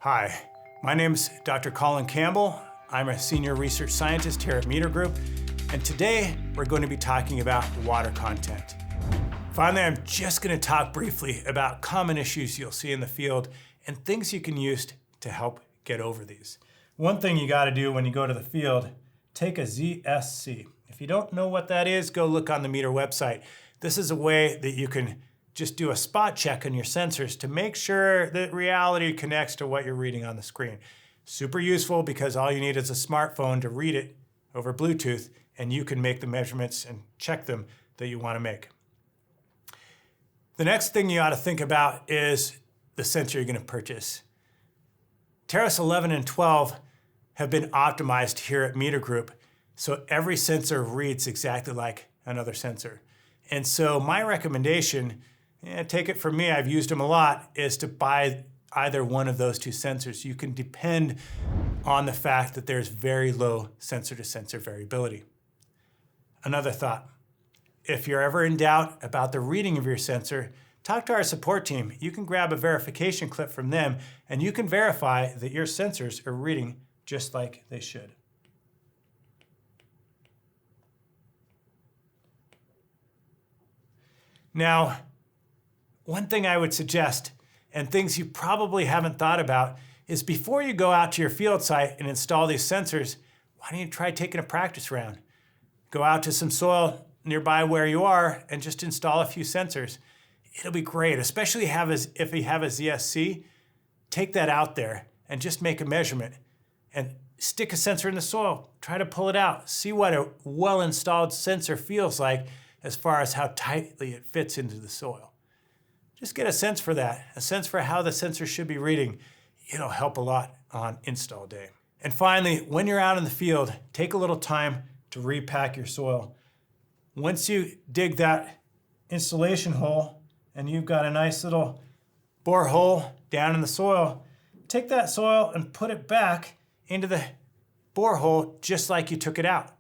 Hi, my name's Dr. Colin Campbell. I'm a senior research scientist here at Meter Group, and today we're going to be talking about water content. Finally, I'm just going to talk briefly about common issues you'll see in the field and things you can use to help get over these. One thing you got to do when you go to the field, take a ZSC. If you don't know what that is, go look on the Meter website. This is a way that you can just do a spot check on your sensors to make sure that reality connects to what you're reading on the screen. Super useful because all you need is a smartphone to read it over Bluetooth, and you can make the measurements and check them that you want to make. The next thing you ought to think about is the sensor you're going to purchase. TEROS 11 and 12 have been optimized here at Meter Group, so every sensor reads exactly like another sensor. And so my recommendation, take it from me, I've used them a lot, is to buy either one of those two sensors. You can depend on the fact that there's very low sensor-to-sensor variability. Another thought, if you're ever in doubt about the reading of your sensor, talk to our support team. You can grab a verification clip from them, and you can verify that your sensors are reading just like they should. Now, one thing I would suggest, and things you probably haven't thought about, is before you go out to your field site and install these sensors, why don't you try taking a practice round? Go out to some soil nearby where you are and just install a few sensors. It'll be great, especially if you have a ZSC. Take that out there and just make a measurement and stick a sensor in the soil. Try to pull it out. See what a well-installed sensor feels like as far as how tightly it fits into the soil. Just get a sense for that, a sense for how the sensor should be reading. It'll help a lot on install day. And finally, when you're out in the field, take a little time to repack your soil. Once you dig that installation hole and you've got a nice little bore hole down in the soil, take that soil and put it back into the bore hole just like you took it out.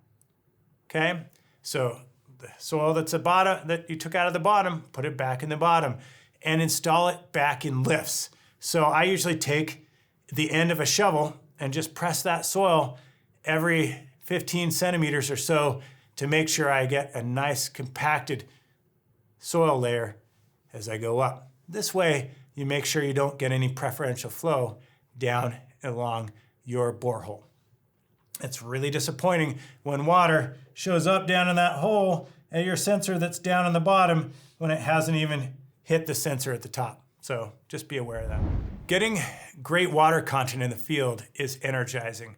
Okay? So the soil that you took out of the bottom, put it back in the bottom and install it back in lifts. So I usually take the end of a shovel and just press that soil every 15 centimeters or so to make sure I get a nice compacted soil layer as I go up. This way, you make sure you don't get any preferential flow down along your borehole. It's really disappointing when water shows up down in that hole at your sensor that's down on the bottom when it hasn't even hit the sensor at the top. So just be aware of that. Getting great water content in the field is energizing.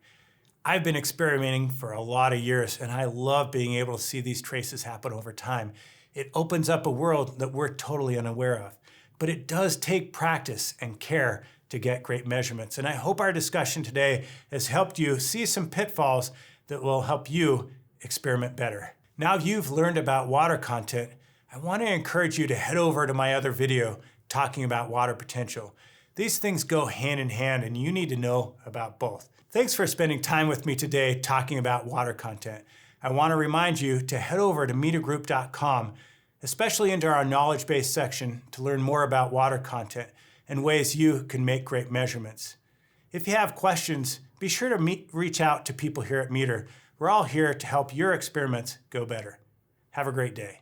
I've been experimenting for a lot of years, and I love being able to see these traces happen over time. It opens up a world that we're totally unaware of. But it does take practice and care to get great measurements. And I hope our discussion today has helped you see some pitfalls that will help you experiment better. Now you've learned about water content, I want to encourage you to head over to my other video talking about water potential. These things go hand in hand, and you need to know about both. Thanks for spending time with me today talking about water content. I want to remind you to head over to metergroup.com, especially into our knowledge base section, to learn more about water content and ways you can make great measurements. If you have questions, be sure to reach out to people here at Meter. We're all here to help your experiments go better. Have a great day.